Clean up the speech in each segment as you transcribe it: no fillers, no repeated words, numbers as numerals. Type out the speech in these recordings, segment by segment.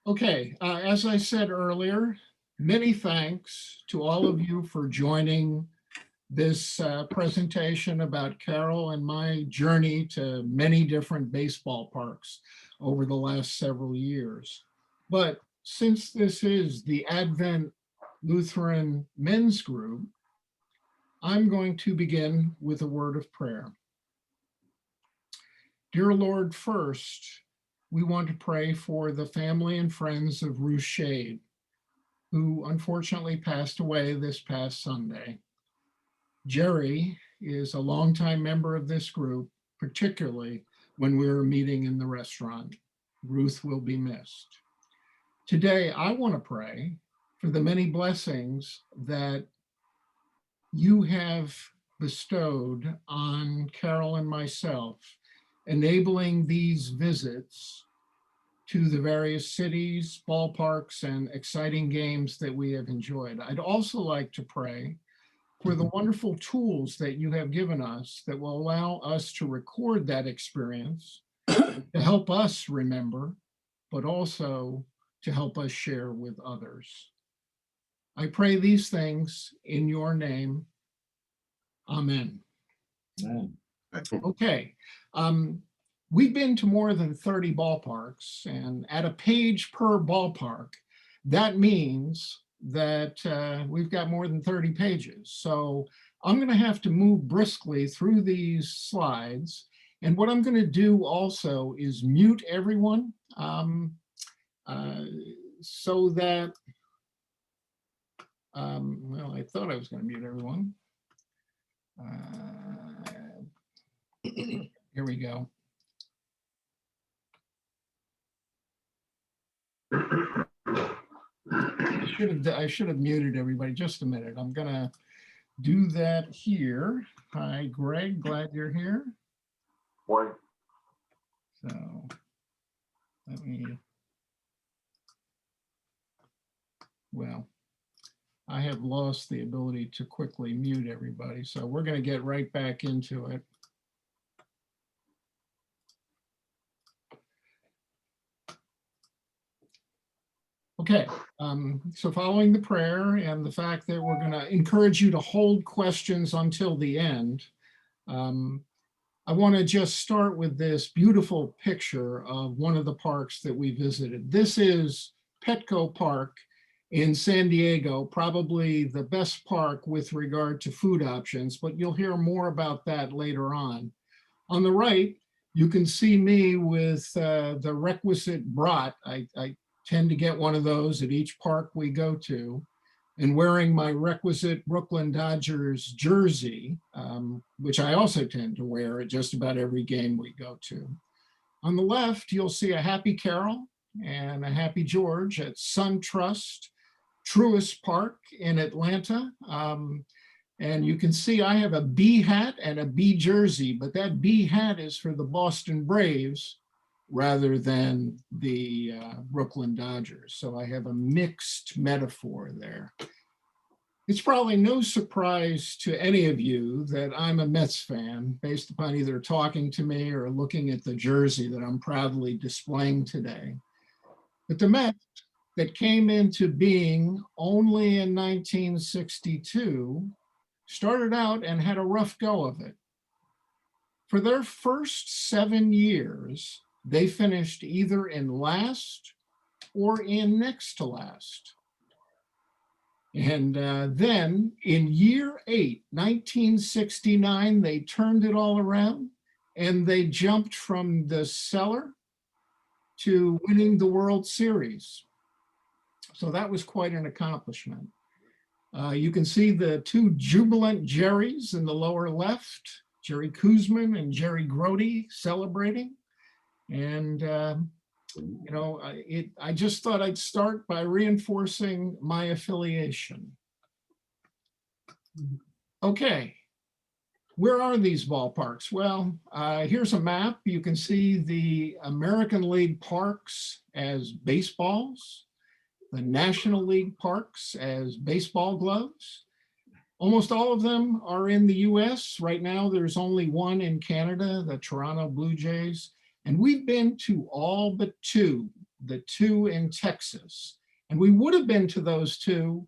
Okay, as I said earlier, many thanks to all of you for joining this presentation about Carol and my journey to many different baseball parks over the last several years. But since this is the Advent Lutheran Men's Group, I'm going to begin with a word of prayer. Dear Lord, first, we want to pray for the family and friends of Ruth Shade, who unfortunately passed away this past Sunday. Jerry is a longtime member of this group, particularly when we were meeting in the restaurant. Ruth will be missed. Today, I want to pray for the many blessings that you have bestowed on Carol and myself, enabling these visits to the various cities, ballparks, and exciting games that we have enjoyed. I'd also like to pray for the wonderful tools that you have given us that will allow us to record that experience, to help us remember, but also to help us share with others. I pray these things in your name. Amen. Amen. Okay. We've been to more than 30 ballparks, and at a page per ballpark, that means that we've got more than 30 pages. So I'm going to have to move briskly through these slides. And what I'm going to do also is mute everyone so that, well, I thought I was going to mute everyone. Here we go. I should have muted everybody. Just a minute. I'm going to do that here. Hi, Greg. Glad you're here. Morning. So let me, well, I have lost the ability to quickly mute everybody. So we're going to get right back into it. Okay, so following the prayer and the fact that we're going to encourage you to hold questions until the end, I want to just start with this beautiful picture of one of the parks that we visited. This is Petco Park in San Diego, probably the best park with regard to food options, but you'll hear more about that later on. On the right, you can see me with the requisite brat. I tend to get one of those at each park we go to, and wearing my requisite Brooklyn Dodgers jersey, which I also tend to wear at just about every game we go to. On the left, you'll see a Happy Carol and a Happy George at SunTrust Truist Park in Atlanta. And you can see I have a B hat and a B jersey, but that B hat is for the Boston Braves rather than the Brooklyn Dodgers. So I have a mixed metaphor there. It's probably no surprise to any of you that I'm a Mets fan based upon either talking to me or looking at the jersey that I'm proudly displaying today. But the Mets that came into being only in 1962 started out and had a rough go of it. For their first 7 years, they finished either in last or in next to last. And then in year 8, 1969, they turned it all around and they jumped from the cellar to winning the World Series. So that was quite an accomplishment. You can see the two jubilant Jerrys in the lower left, Jerry Koosman and Jerry Grody celebrating. And, you know, I just thought I'd start by reinforcing my affiliation. Okay, where are these ballparks? Well, here's a map. You can see the American League parks as baseballs, the National League parks as baseball gloves. Almost all of them are in the US. Right now, there's only one in Canada, the Toronto Blue Jays. And we've been to all but 2, the two in Texas. And we would have been to those two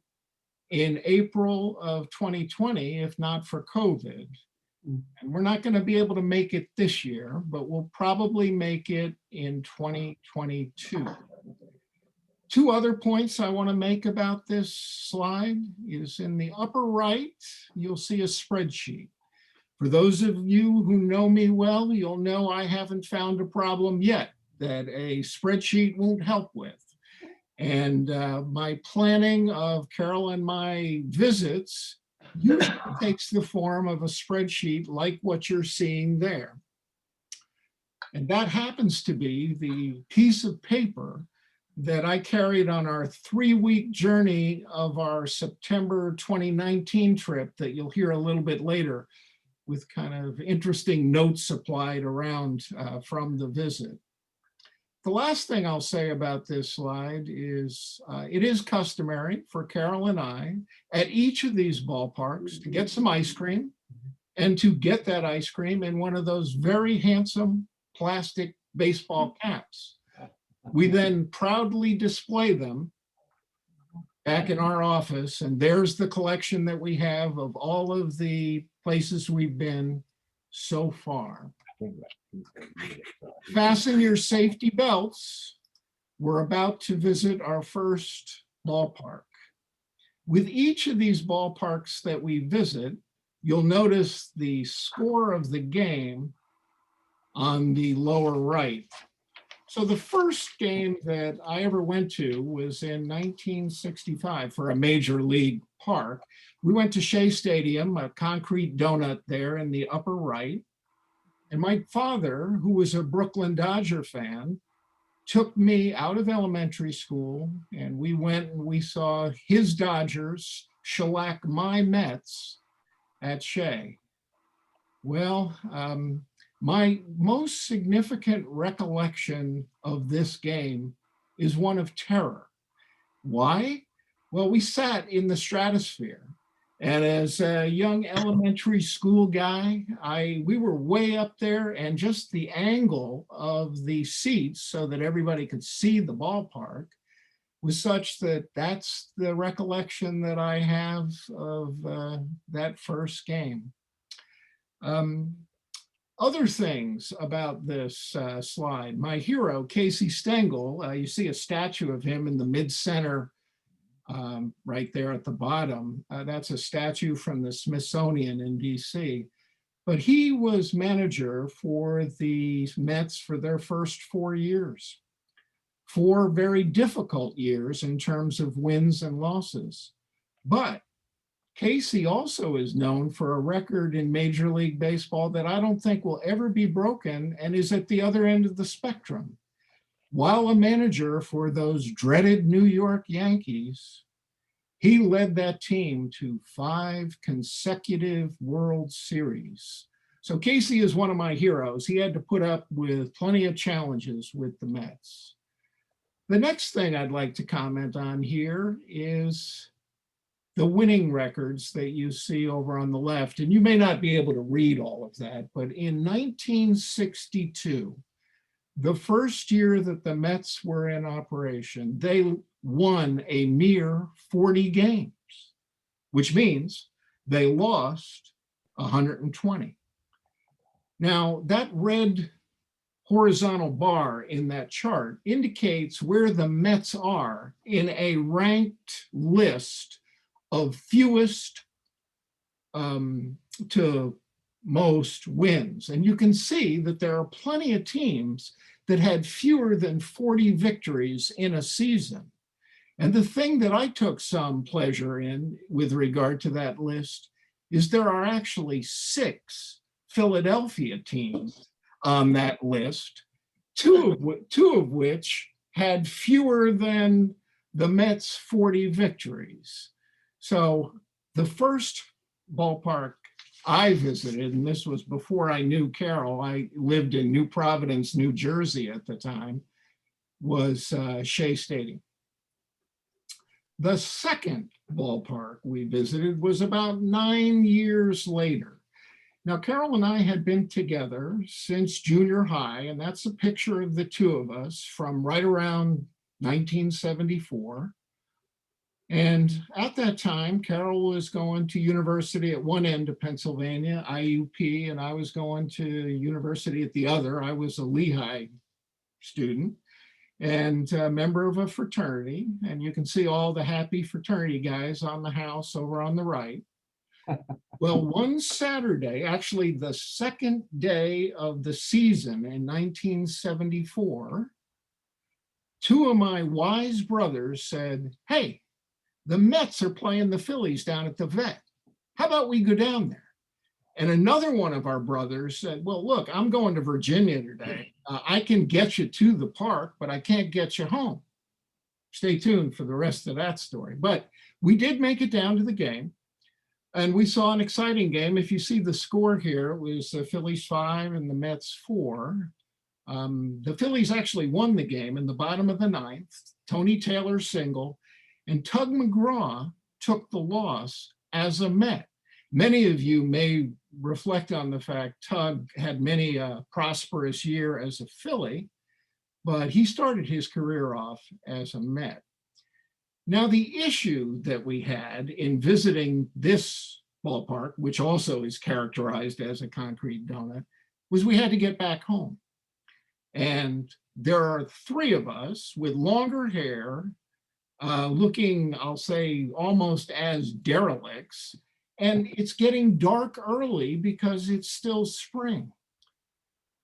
in April of 2020, if not for COVID. And we're not going to be able to make it this year, but we'll probably make it in 2022. Two other points I want to make about this slide is in the upper right, you'll see a spreadsheet. For those of you who know me well, you'll know I haven't found a problem yet that a spreadsheet won't help with. And my planning of Carol and my visits usually takes the form of a spreadsheet like what you're seeing there. And that happens to be the piece of paper that I carried on our 3-week journey of our September 2019 trip that you'll hear a little bit later, with kind of interesting notes supplied around from the visit. The last thing I'll say about this slide is it is customary for Carol and I at each of these ballparks to get some ice cream, and to get that ice cream in one of those very handsome plastic baseball caps. We then proudly display them back in our office, and there's the collection that we have of all of the places we've been so far. Fasten your safety belts. We're about to visit our first ballpark. With each of these ballparks that we visit, you'll notice the score of the game on the lower right. So the first game that I ever went to was in 1965 for a major league park. We went to Shea Stadium, a concrete donut there in the upper right. And my father, who was a Brooklyn Dodger fan, took me out of elementary school, and we went and we saw his Dodgers shellac my Mets at Shea. Well, my most significant recollection of this game is one of terror. Why? Well, we sat in the stratosphere. And as a young elementary school guy, we were way up there, and just the angle of the seats so that everybody could see the ballpark was such that that's the recollection that I have of that first game. Other things about this slide, my hero, Casey Stengel, you see a statue of him in the mid-center right there at the bottom. That's a statue from the Smithsonian in DC. But he was manager for the Mets for their first 4 years. 4 very difficult years in terms of wins and losses. But Casey also is known for a record in Major League Baseball that I don't think will ever be broken, and is at the other end of the spectrum. While a manager for those dreaded New York Yankees, he led that team to 5 consecutive World Series. So Casey is one of my heroes. He had to put up with plenty of challenges with the Mets. The next thing I'd like to comment on here is the winning records that you see over on the left. And you may not be able to read all of that, but in 1962, the first year that the Mets were in operation, they won a mere 40 games, which means they lost 120. Now, that red horizontal bar in that chart indicates where the Mets are in a ranked list of fewest to most wins. And you can see that there are plenty of teams that had fewer than 40 victories in a season. And the thing that I took some pleasure in with regard to that list is there are actually 6 Philadelphia teams on that list, two of which had fewer than the Mets' 40 victories. So the first ballpark I visited, and this was before I knew Carol, I lived in New Providence, New Jersey at the time, was Shea Stadium. The second ballpark we visited was about 9 years later. Now, Carol and I had been together since junior high, and that's a picture of the two of us from right around 1974. And at that time, Carol was going to university at one end of Pennsylvania, IUP, and I was going to university at the other. I was a Lehigh student and a member of a fraternity. And you can see all the happy fraternity guys on the house over on the right. Well, one Saturday, actually the second day of the season in 1974, two of my wise brothers said, "Hey, the Mets are playing the Phillies down at the vet. How about we go down there?" And another one of our brothers said, "Well, look, I'm going to Virginia today. I can get you to the park, but I can't get you home." Stay tuned for the rest of that story. But we did make it down to the game. And we saw an exciting game. If you see the score here, it was the Phillies 5 and the Mets 4. The Phillies actually won the game in the bottom of the ninth. Tony Taylor single, and Tug McGraw took the loss as a Met. Many of you may reflect on the fact Tug had many a prosperous year as a Philly, but he started his career off as a Met. Now, the issue that we had in visiting this ballpark, which also is characterized as a concrete donut, was we had to get back home. And there are three of us with longer hair, looking, I'll say, almost as derelicts. And it's getting dark early because it's still spring.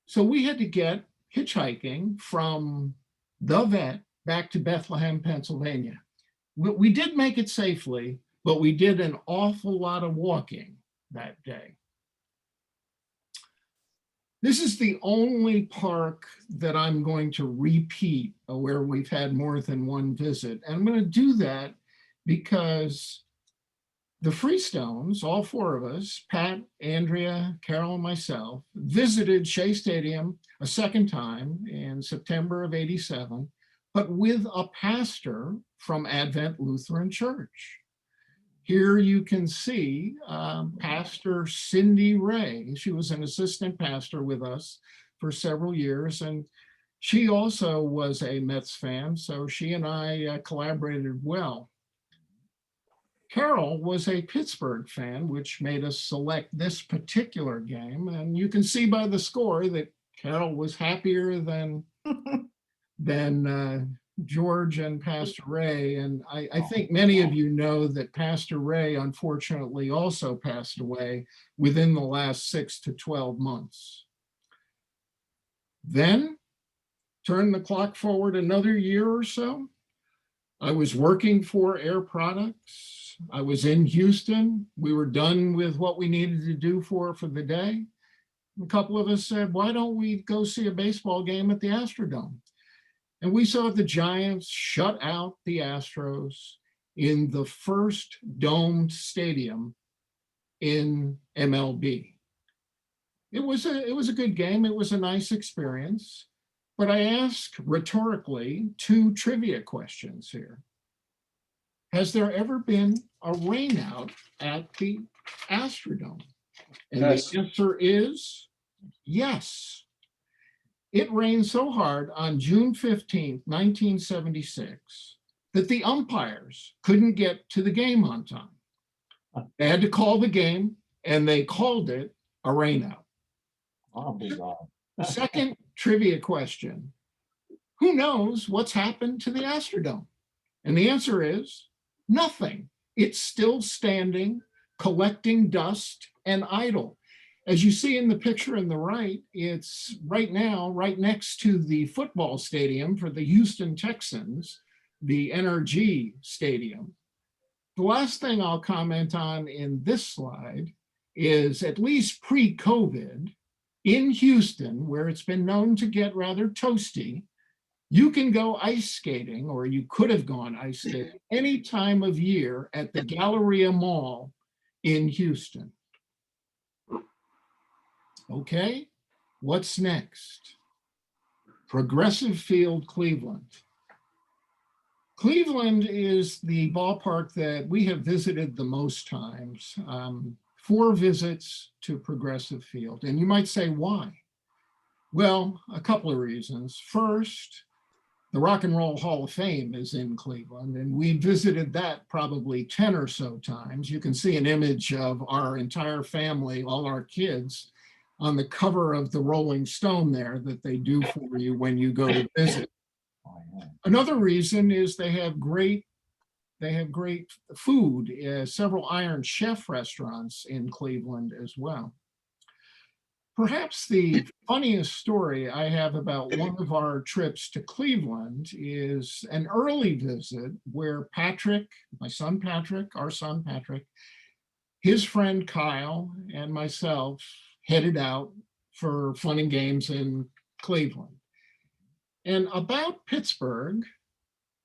So we had to get hitchhiking from the vet back to Bethlehem, Pennsylvania. We did make it safely, but we did an awful lot of walking that day. This is the only park that I'm going to repeat where we've had more than one visit. And I'm going to do that because the Freestones, all four of us, Pat, Andrea, Carol, and myself, visited Shea Stadium a second time in September of '87, but with a pastor from Advent Lutheran Church. Here you can see Pastor Cindy Ray. She was an assistant pastor with us for several years, and she also was a Mets fan, so she and I collaborated well. Carol was a Pittsburgh fan, which made us select this particular game, and you can see by the score that Carol was happier than George and Pastor Ray. And I think many of you know that Pastor Ray, unfortunately, also passed away within the last 6 to 12 months. Then, turn the clock forward another year or so. I was working for Air Products. I was in Houston. We were done with what we needed to do for the day. A couple of us said, "Why don't we go see a baseball game at the Astrodome?" And we saw the Giants shut out the Astros in the first domed stadium in MLB. It was a good game. It was a nice experience. But I asked rhetorically 2 trivia questions here. Has there ever been a rainout at the Astrodome? And yes. The answer is yes. It rained so hard on June 15th, 1976, that the umpires couldn't get to the game on time. They had to call the game, and they called it a rainout. Oh, bizarre. Second trivia question. Who knows what's happened to the Astrodome? And the answer is nothing. It's still standing, collecting dust, and idle. As you see in the picture on the right, it's right now right next to the football stadium for the Houston Texans, the NRG Stadium. The last thing I'll comment on in this slide is, at least pre-COVID, in Houston, where it's been known to get rather toasty, you can go ice skating, or you could have gone ice skating any time of year at the Galleria Mall in Houston. Okay, what's next? Progressive Field, Cleveland. Cleveland is the ballpark that we have visited the most times. 4 visits to Progressive Field. And you might say, why? Well, a couple of reasons. First, the Rock and Roll Hall of Fame is in Cleveland, and we visited that probably 10 or so times. You can see an image of our entire family, all our kids, on the cover of the Rolling Stone there that they do for you when you go to visit. Another reason is they have great food, several Iron Chef restaurants in Cleveland as well. Perhaps the funniest story I have about one of our trips to Cleveland is an early visit where Patrick, my son Patrick, our son Patrick, his friend Kyle, and myself headed out for fun and games in Cleveland. And about Pittsburgh,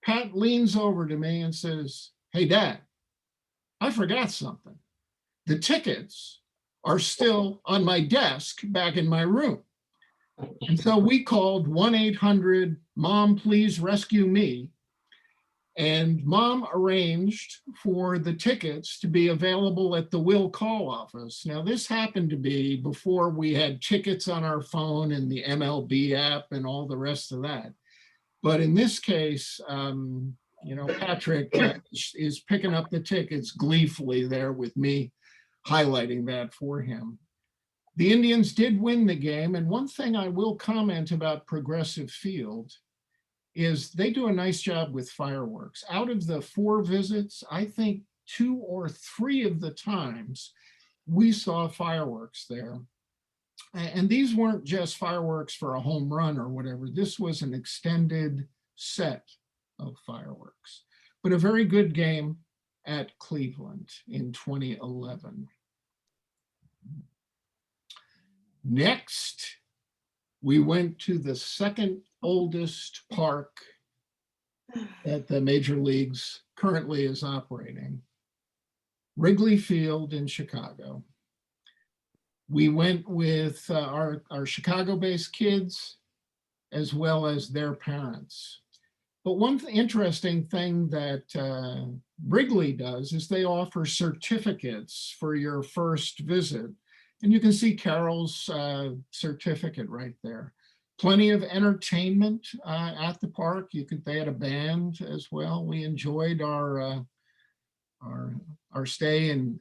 Pat leans over to me and says, "Hey, Dad, I forgot something. The tickets are still on my desk back in my room." And so we called 1-800-MOM, please rescue me. And Mom arranged for the tickets to be available at the will call office. Now, this happened to be before we had tickets on our phone and the MLB app and all the rest of that. But in this case, Patrick is picking up the tickets gleefully there with me highlighting that for him. The Indians did win the game. And one thing I will comment about Progressive Field is they do a nice job with fireworks. Out of the 4 visits, I think 2 or 3 of the times we saw fireworks there. And these weren't just fireworks for a home run or whatever. This was an extended set of fireworks. But a very good game at Cleveland in 2011. Next, we went to the second oldest park that the major leagues currently is operating, Wrigley Field in Chicago. We went with our Chicago-based kids as well as their parents. But one interesting thing that Wrigley does is they offer certificates for your first visit. And you can see Carol's certificate right there. Plenty of entertainment at the park. They had a band as well. We enjoyed our stay in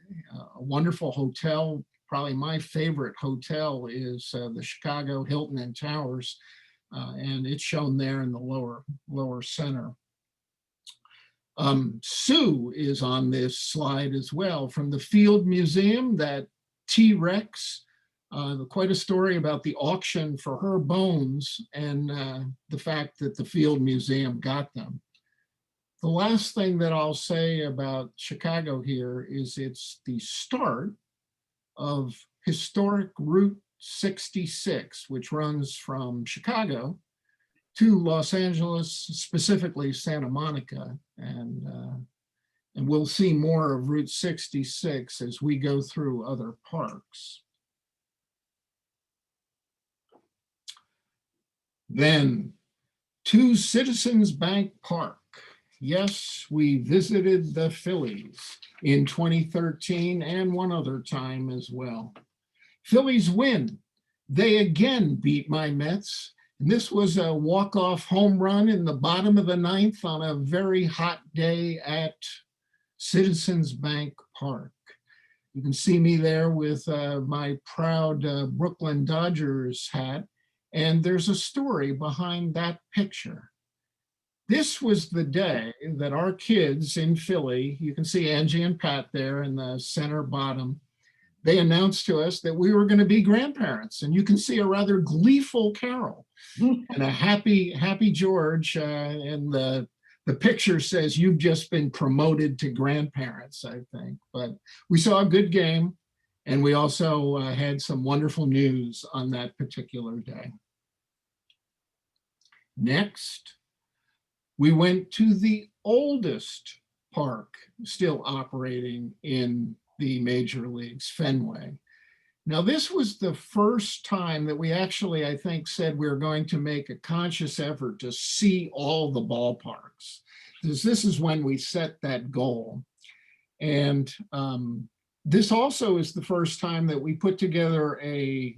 a wonderful hotel. Probably my favorite hotel is the Chicago Hilton and Towers, and it's shown there in the lower center. Sue is on this slide as well from the Field Museum, that T-Rex. Quite a story about the auction for her bones and the fact that the Field Museum got them. The last thing that I'll say about Chicago here is it's the start of historic Route 66, which runs from Chicago to Los Angeles, specifically Santa Monica. And we'll see more of Route 66 as we go through other parks. Then to Citizens Bank Park. Yes, we visited the Phillies in 2013 and one other time as well. Phillies win. They again beat my Mets. And this was a walk-off home run in the bottom of the 9th on a very hot day at Citizens Bank Park. You can see me there with my proud Brooklyn Dodgers hat. And there's a story behind that picture. This was the day that our kids in Philly, you can see Angie and Pat there in the center bottom, they announced to us that we were going to be grandparents. And you can see a rather gleeful Carol and a happy George. And the picture says, "You've just been promoted to grandparents," I think. But we saw a good game. And we also had some wonderful news on that particular day. Next, we went to the oldest park still operating in the major leagues, Fenway. Now, this was the first time that we actually, I think, said we were going to make a conscious effort to see all the ballparks, because this is when we set that goal. And This also is the first time that we put together a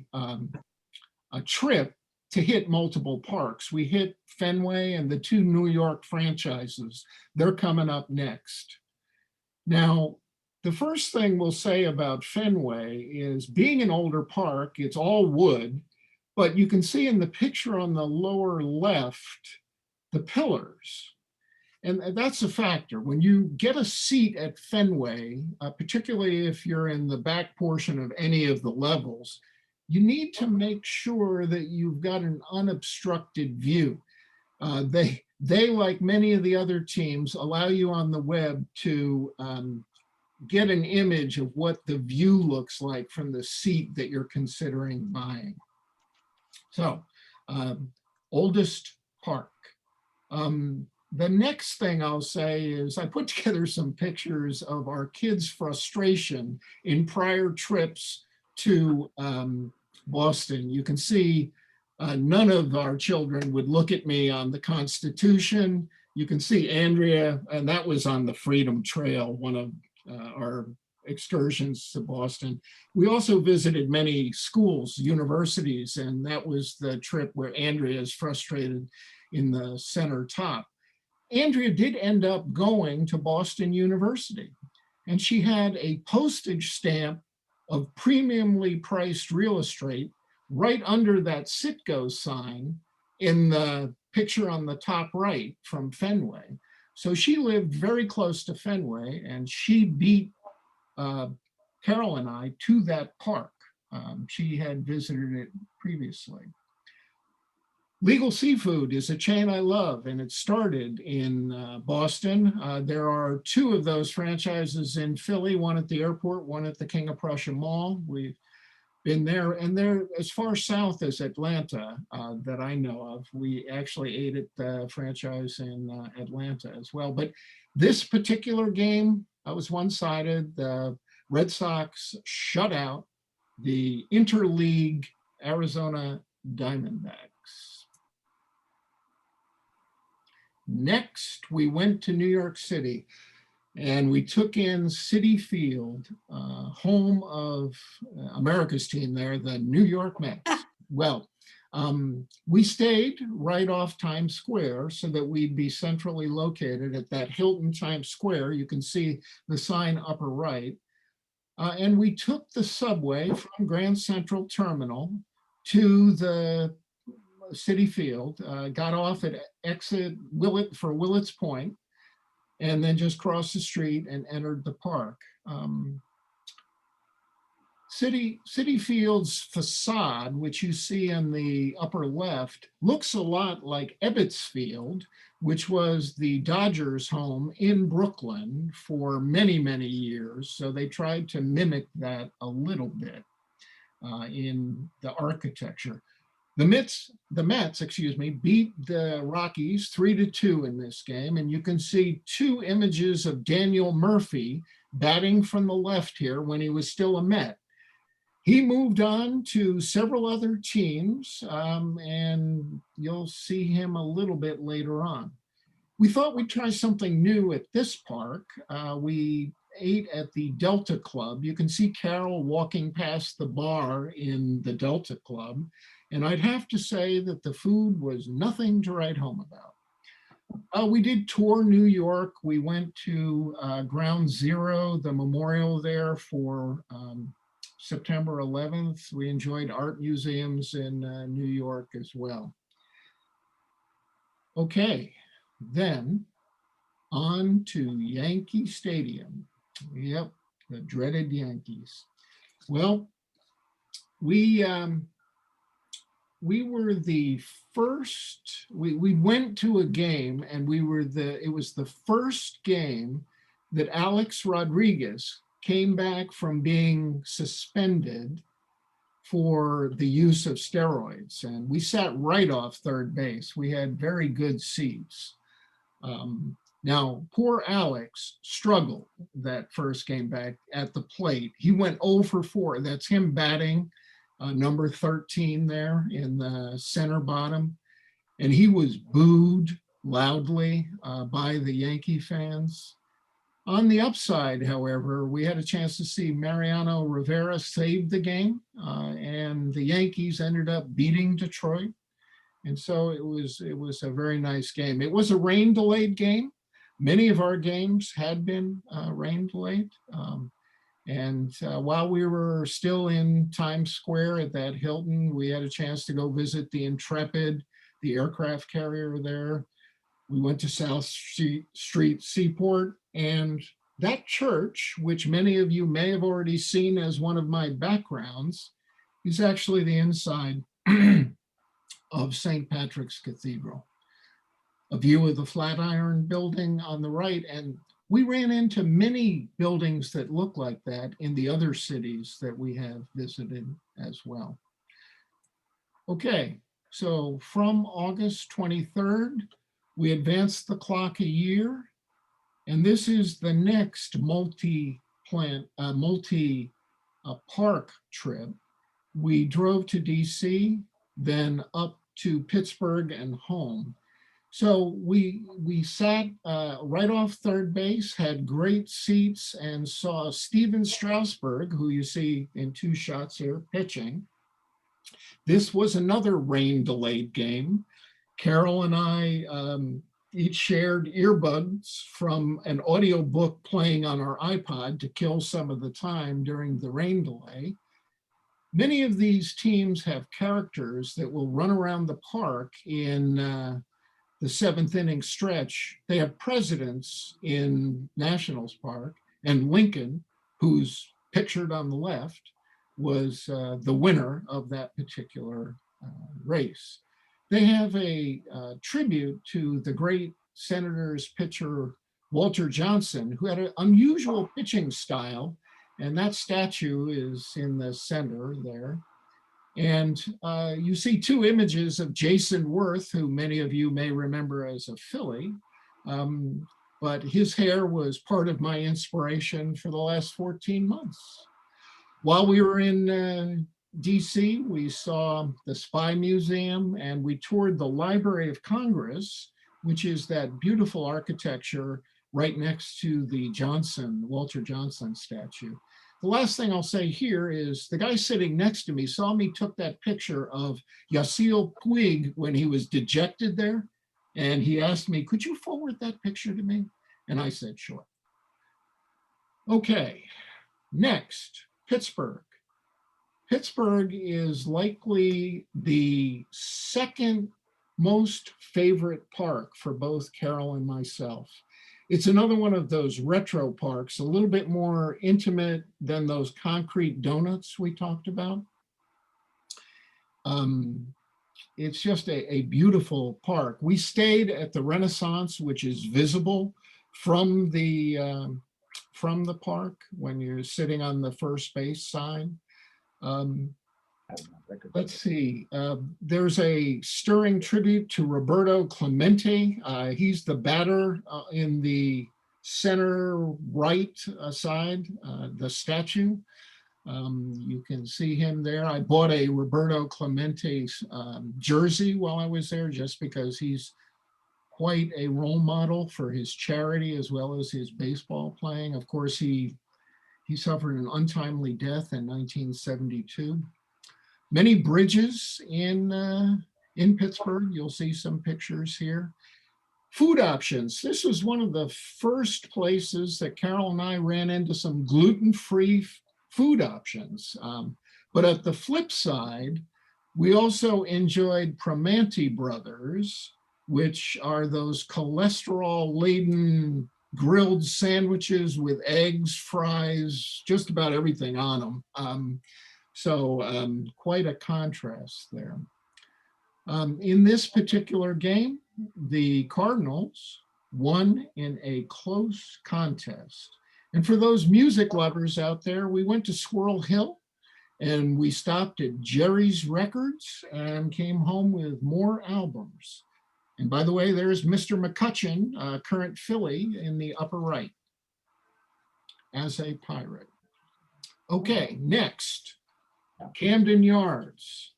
trip to hit multiple parks. We hit Fenway and the two New York franchises. They're coming up next. Now, the first thing we'll say about Fenway is being an older park, it's all wood, but you can see in the picture on the lower left, the pillars. And that's a factor. When you get a seat at Fenway, particularly if you're in the back portion of any of the levels, you need to make sure that you've got an unobstructed view. They, like many of the other teams, allow you on the web to get an image of what the view looks like from the seat that you're considering buying. So, oldest park. The next thing I'll say is I put together some pictures of our kids' frustration in prior trips to Boston. You can see none of our children would look at me on the Constitution. You can see Andrea, and that was on the Freedom Trail, one of our excursions to Boston. We also visited many schools, universities, and that was the trip where Andrea is frustrated in the center top. Andrea did end up going to Boston University, and she had a postage stamp of premiumly priced real estate right under that Citgo sign in the picture on the top right from Fenway. So she lived very close to Fenway, and she beat Carol and I to that park. She had visited it previously. Legal Seafood is a chain I love, and it started in Boston. There are two of those franchises in Philly, one at the airport, one at the King of Prussia Mall. We've been there, and they're as far south as Atlanta that I know of. We actually ate at the franchise in Atlanta as well. But this particular game, was one-sided. The Red Sox shut out the interleague Arizona Diamondbacks. Next, we went to New York City, and we took in Citi Field, home of America's team there, the New York Mets. Well, we stayed right off Times Square so that we'd be centrally located at that Hilton Times Square. You can see the sign upper right. And we took the subway from Grand Central Terminal to the Citi Field, got off at exit Willets Point, and then just crossed the street and entered the park. Citi Field's facade, which you see in the upper left, looks a lot like Ebbets Field, which was the Dodgers' home in Brooklyn for many, many years. So they tried to mimic that a little bit in the architecture. The Mets, beat the Rockies 3-2 in this game, and you can see two images of Daniel Murphy batting from the left here when he was still a Met. He moved on to several other teams, and you'll see him a little bit later on. We thought we'd try something new at this park. We ate at the Delta Club. You can see Carol walking past the bar in the Delta Club. And I'd have to say that the food was nothing to write home about. We did tour New York. We went to Ground Zero, the memorial there for September 11th. We enjoyed art museums in New York as well. Okay, then on to Yankee Stadium. Yep, the dreaded Yankees. Well, we were the first, we went to a game, and it was the first game that Alex Rodriguez came back from being suspended for the use of steroids. And we sat right off third base. We had very good seats. Now, poor Alex struggled that first game back at the plate. He went 0 for 4. That's him batting number 13 there in the center bottom. And he was booed loudly by the Yankee fans. On the upside, however, we had a chance to see Mariano Rivera save the game, and the Yankees ended up beating Detroit. And so it was a very nice game. It was a rain delayed game. Many of our games had been rain delayed. And while we were still in Times Square at that Hilton, we had a chance to go visit the Intrepid, the aircraft carrier there. We went to South Street Seaport, and that church, which many of you may have already seen as one of my backgrounds, is actually the inside of St. Patrick's Cathedral. A view of the Flatiron Building on the right, and we ran into many buildings that look like that in the other cities that we have visited as well. Okay, so from August 23rd, we advanced the clock a year, and this is the next multi-park trip. We drove to DC, then up to Pittsburgh and home. So we sat right off third base, had great seats, and saw Steven Strasburg, who you see in two shots here, pitching. This was another rain-delayed game. Carol and I each shared earbuds from an audiobook playing on our iPod to kill some of the time during the rain delay. Many of these teams have characters that will run around the park in the seventh inning stretch. They have presidents in Nationals Park, and Lincoln, who's pictured on the left, was the winner of that particular race. They have a tribute to the great Senators pitcher Walter Johnson, who had an unusual pitching style, and that statue is in the center there. And you see two images of Jason Worth, who many of you may remember as a Philly, but his hair was part of my inspiration for the last 14 months. While we were in DC, we saw the Spy Museum, and we toured the Library of Congress, which is that beautiful architecture right next to the Walter Johnson statue. The last thing I'll say here is the guy sitting next to me saw me took that picture of Yasiel Puig when he was dejected there. And he asked me, could you forward that picture to me? And I said, sure. Okay, next, Pittsburgh. Pittsburgh is likely the second most favorite park for both Carol and myself. It's another one of those retro parks, a little bit more intimate than those concrete donuts we talked about. It's just a beautiful park. We stayed at the Renaissance, which is visible from the park when you're sitting on the first base side. Let's see, there's a stirring tribute to Roberto Clemente. He's the batter in the center right side, the statue. You can see him there. I bought a Roberto Clemente jersey while I was there, just because he's quite a role model for his charity as well as his baseball playing. Of course, he suffered an untimely death in 1972. Many bridges in Pittsburgh. You'll see some pictures here. Food options. This was one of the first places that Carol and I ran into some gluten-free food options. But at the flip side, we also enjoyed Primanti Brothers, which are those cholesterol-laden grilled sandwiches with eggs, fries, just about everything on them. So quite a contrast there. In this particular game, the Cardinals won in a close contest. And for those music lovers out there, we went to Squirrel Hill and we stopped at Jerry's Records and came home with more albums. And by the way, there's Mr. McCutcheon, current Philly, in the upper right as a Pirate. Okay, next. Camden Yards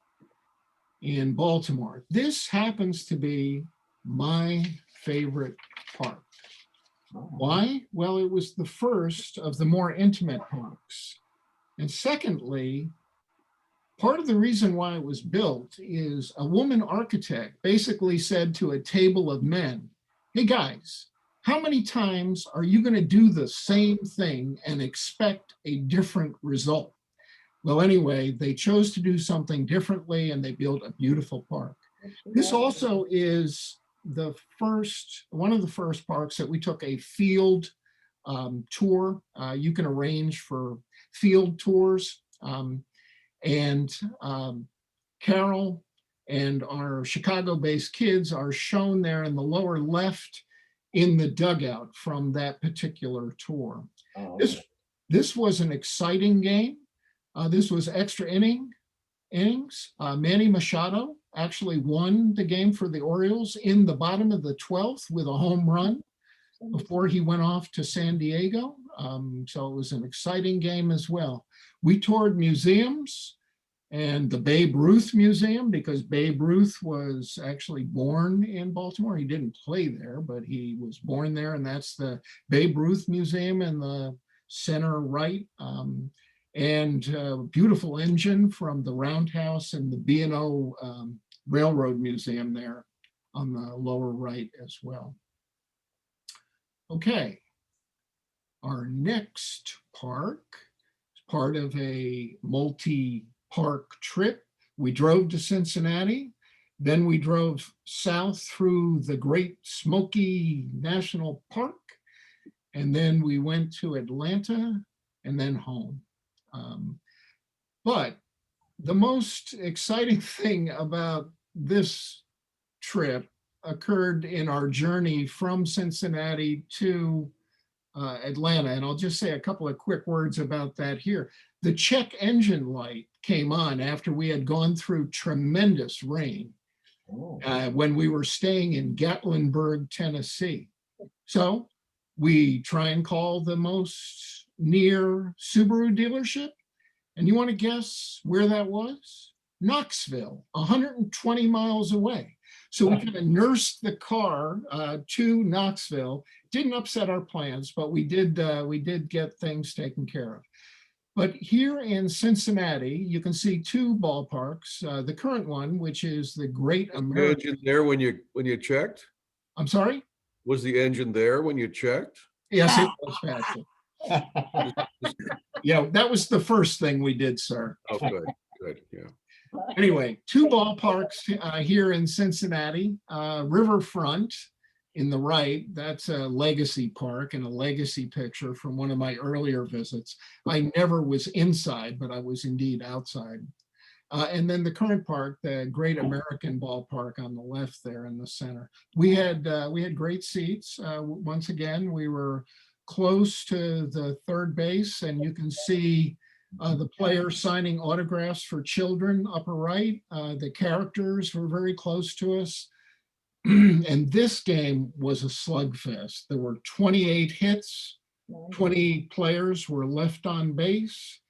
in Baltimore. This happens to be my favorite park. Why? Well, it was the first of the more intimate parks. And secondly, part of the reason why it was built is a woman architect basically said to a table of men, hey guys, how many times are you going to do the same thing and expect a different result? Well, anyway, they chose to do something differently and they built a beautiful park. This also is one of the first parks that we took a field tour. You can arrange for field tours. And Carol and our Chicago-based kids are shown there in the lower left in the dugout from that particular tour. This was an exciting game. This was extra innings. Manny Machado actually won the game for the Orioles in the bottom of the 12th with a home run before he went off to San Diego. So it was an exciting game as well. We toured museums and the Babe Ruth Museum because Babe Ruth was actually born in Baltimore. He didn't play there, but he was born there, and that's the Babe Ruth Museum in the center right. And a beautiful engine from the Roundhouse and the B&O Railroad Museum there on the lower right as well. Okay, our next park is part of a multi-park trip. We drove to Cincinnati, then we drove south through the Great Smoky National Park, and then we went to Atlanta and then home. But the most exciting thing about this trip occurred in our journey from Cincinnati to Atlanta. And I'll just say a couple of quick words about that here. The check engine light came on after we had gone through tremendous rain when we were staying in Gatlinburg, Tennessee. So we try and call the most near Subaru dealership. And you want to guess where that was? Knoxville, 120 miles away. So we kind of nursed the car to Knoxville. Didn't upset our plans, but we did get things taken care of. But here in Cincinnati, you can see two ballparks. The current one, which is the Great American. Engine there when you checked? I'm sorry? Was the engine there when you checked? Yes, it was, Patrick. Yeah, that was the first thing we did, sir. Oh, good, yeah. Anyway, two ballparks here in Cincinnati. Riverfront in the right, that's a legacy park and a legacy picture from one of my earlier visits. I never was inside, but I was indeed outside. And then the current park, the Great American Ballpark on the left there in the center. We had great seats. Once again, we were close to the third base, and you can see the players signing autographs for children upper right. The characters were very close to us. And this game was a slugfest. There were 28 hits, 20 players were left on base.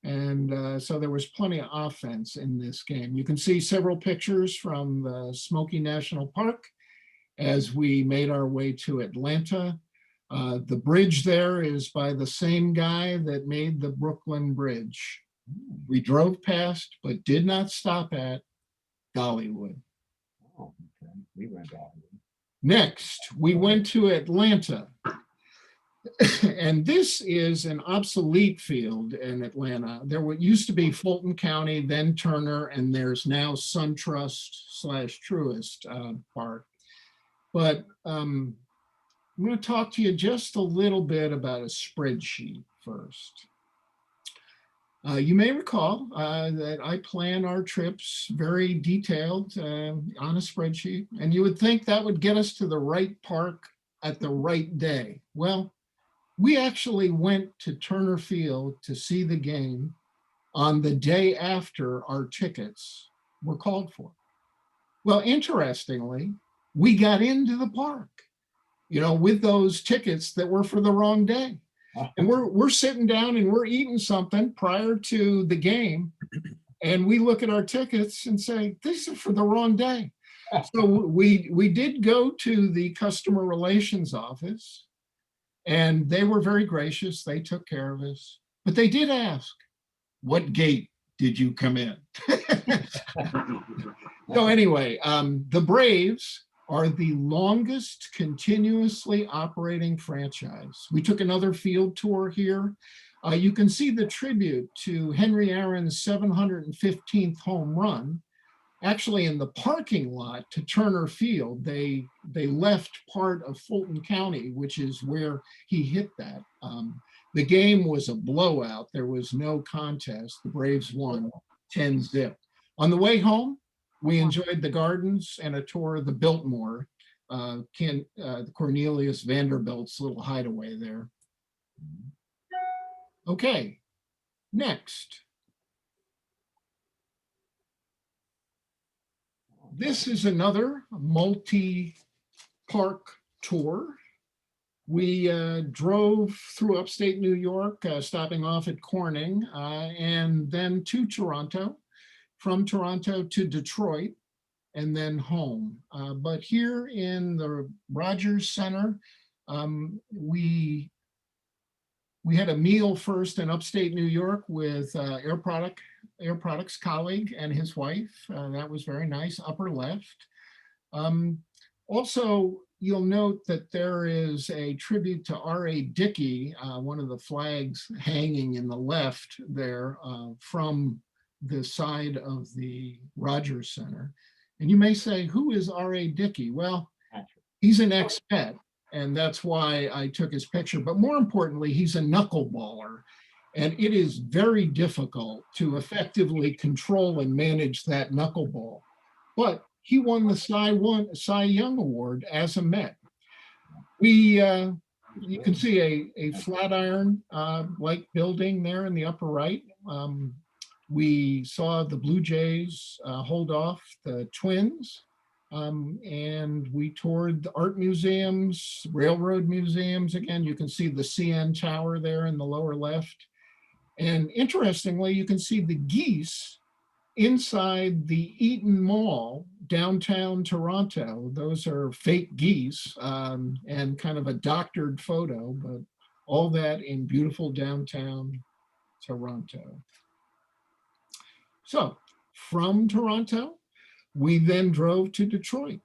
And so there was plenty of offense in this game. You can see several pictures from the Smoky National Park as we made our way to Atlanta. The bridge there is by the same guy that made the Brooklyn Bridge. We drove past, but did not stop at Dollywood. Oh, okay. We went Dollywood. Next, we went to Atlanta. And this is an obsolete field in Atlanta. There used to be Fulton County, then Turner, and there's now SunTrust/Truist Park. But I'm going to talk to you just a little bit about a spreadsheet first. You may recall that I plan our trips very detailed on a spreadsheet, and you would think that would get us to the right park at the right day. Well, we actually went to Turner Field to see the game on the day after our tickets were called for. Well, interestingly, we got into the park, with those tickets that were for the wrong day. And we're sitting down and we're eating something prior to the game. And we look at our tickets and say, these are for the wrong day. So we did go to the customer relations office. And they were very gracious. They took care of us. But they did ask, what gate did you come in? So anyway, the Braves are the longest continuously operating franchise. We took another field tour here. You can see the tribute to Henry Aaron's 715th home run. Actually, in the parking lot to Turner Field, they left part of Fulton County, which is where he hit that. The game was a blowout. There was no contest. The Braves won 10-0. On the way home, we enjoyed the gardens and a tour of the Biltmore, Cornelius Vanderbilt's little hideaway there. Okay, next. This is another multi-park tour. We drove through upstate New York, stopping off at Corning, and then to Toronto, from Toronto to Detroit, and then home. But here in the Rogers Center, we had a meal first in upstate New York with Air Products colleague and his wife. That was very nice, upper left. Also, you'll note that there is a tribute to R.A. Dickey, one of the flags hanging in the left there from the side of the Rogers Center. And you may say, who is R.A. Dickey? Well, he's an ex-Met, and that's why I took his picture. But more importantly, he's a knuckleballer. And it is very difficult to effectively control and manage that knuckleball. But he won the Cy Young Award as a Met. You can see a Flatiron like building there in the upper right. We saw the Blue Jays hold off the Twins. And we toured the art museums, railroad museums. Again, you can see the CN Tower there in the lower left. And interestingly, you can see the geese inside the Eaton Mall, downtown Toronto. Those are fake geese and kind of a doctored photo, but all that in beautiful downtown Toronto. So from Toronto, we then drove to Detroit.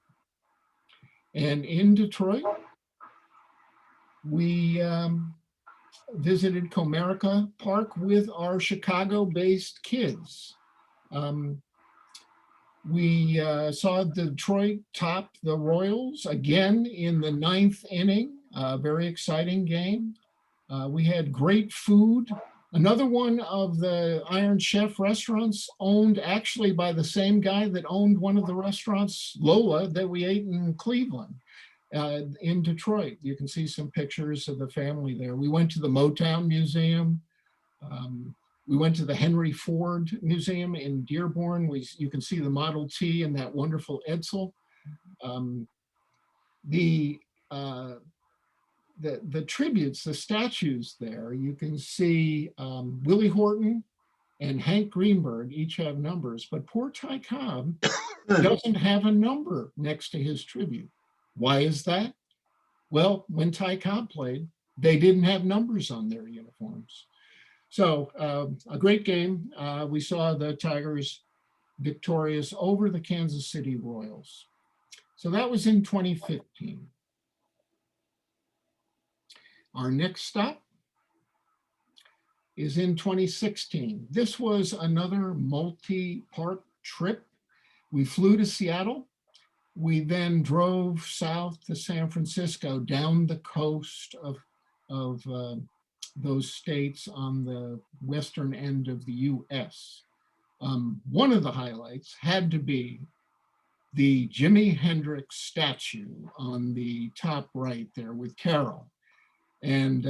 And in Detroit, we visited Comerica Park with our Chicago-based kids. We saw Detroit top the Royals again in the 9th inning, a very exciting game. We had great food. Another one of the Iron Chef restaurants owned actually by the same guy that owned one of the restaurants, Lola, that we ate in Cleveland, in Detroit. You can see some pictures of the family there. We went to the Motown Museum. We went to the Henry Ford Museum in Dearborn. You can see the Model T and that wonderful Edsel. The tributes, the statues there, you can see Willie Horton and Hank Greenberg each have numbers, but poor Ty Cobb doesn't have a number next to his tribute. Why is that? Well, when Ty Cobb played, they didn't have numbers on their uniforms. So a great game. We saw the Tigers victorious over the Kansas City Royals. So that was in 2015. Our next stop is in 2016. This was another multi-park trip. We flew to Seattle. We then drove south to San Francisco, down the coast of those states on the western end of the US. One of the highlights had to be the Jimi Hendrix statue on the top right there with Carol. And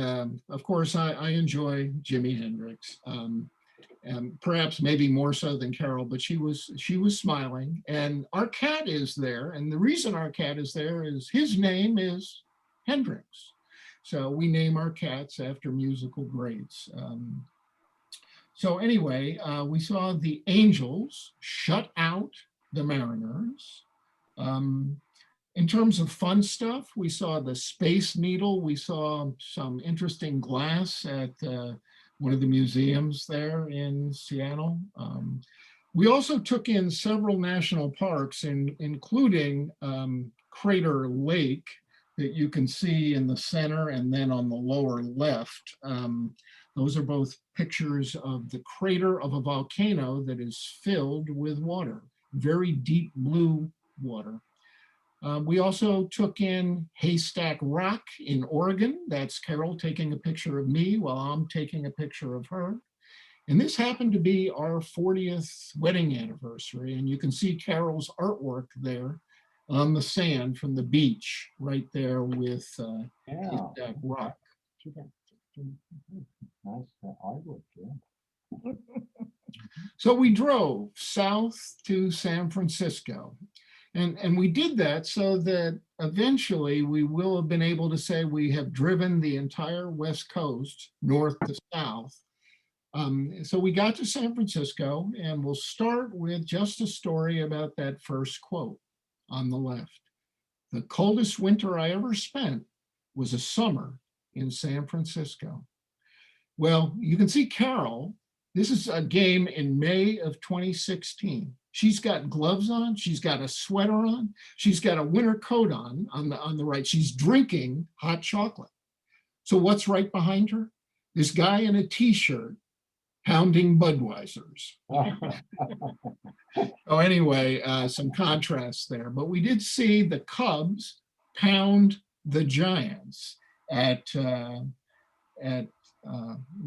of course, I enjoy Jimi Hendrix, and perhaps maybe more so than Carol, but she was smiling. And our cat is there, and the reason our cat is there is his name is Hendrix. So we name our cats after musical greats. So anyway, we saw the Angels shut out the Mariners. In terms of fun stuff, we saw the Space Needle. We saw some interesting glass at one of the museums there in Seattle. We also took in several national parks, including Crater Lake that you can see in the center and then on the lower left. Those are both pictures of the crater of a volcano that is filled with water, very deep blue water. We also took in Haystack Rock in Oregon. That's Carol taking a picture of me while I'm taking a picture of her. And this happened to be our 40th wedding anniversary. And you can see Carol's artwork there on the sand from the beach right there with Yeah. Haystack Rock. Nice artwork, yeah. So we drove south to San Francisco. And we did that so that eventually we will have been able to say we have driven the entire West Coast, north to south. So we got to San Francisco, and we'll start with just a story about that first quote on the left. The coldest winter I ever spent was a summer in San Francisco. Well, you can see Carol. This is a game in May of 2016. She's got gloves on, she's got a sweater on, she's got a winter coat on the right. She's drinking hot chocolate. So what's right behind her? This guy in a t-shirt pounding Budweisers. So anyway, some contrast there. But we did see the Cubs pound the Giants at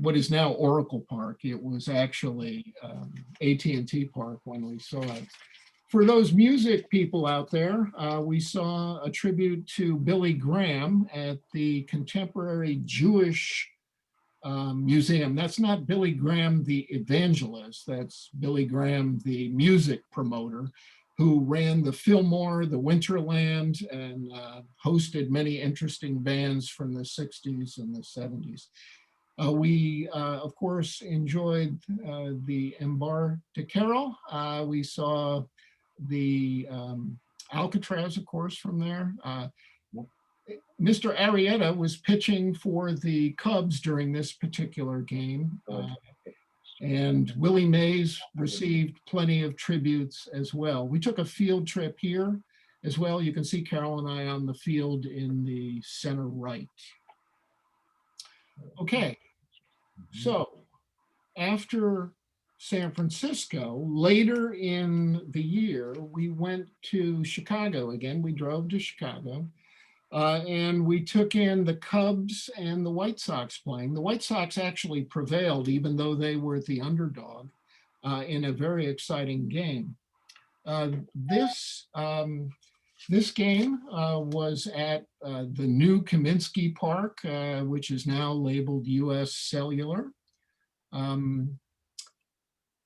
what is now Oracle Park. It was actually AT&T Park when we saw it. For those music people out there, we saw a tribute to Billy Graham at the Contemporary Jewish Museum. That's not Billy Graham, the evangelist. That's Billy Graham, the music promoter, who ran the Fillmore, the Winterland, and hosted many interesting bands from the 60s and the 70s. We, of course, enjoyed the Embar de Carol. We saw the Alcatraz, of course, from there. Mr. Arrieta was pitching for the Cubs during this particular game. And Willie Mays received plenty of tributes as well. We took a field trip here as well. You can see Carol and I on the field in the center right. Okay. So after San Francisco, later in the year, we went to Chicago again. We drove to Chicago and we took in the Cubs and the White Sox playing. The White Sox actually prevailed, even though they were the underdog in a very exciting game. This game was at the new Kaminsky Park, which is now labeled US Cellular.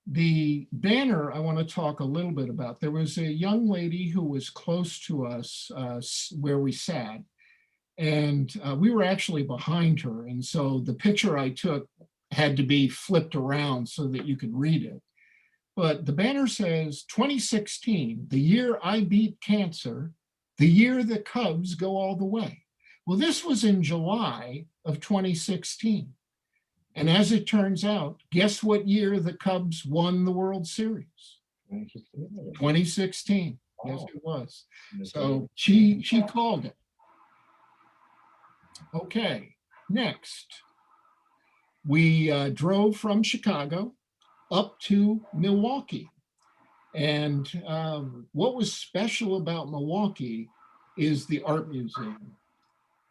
The banner I want to talk a little bit about. There was a young lady who was close to us where we sat, and we were actually behind her. And so the picture I took had to be flipped around so that you could read it. But the banner says, 2016, the year I beat cancer, the year the Cubs go all the way. Well, this was in July of 2016. And as it turns out, guess what year the Cubs won the World Series? 2016. Yes, it was. So she called it. Okay, next. We drove from Chicago up to Milwaukee. And what was special about Milwaukee is the art museum.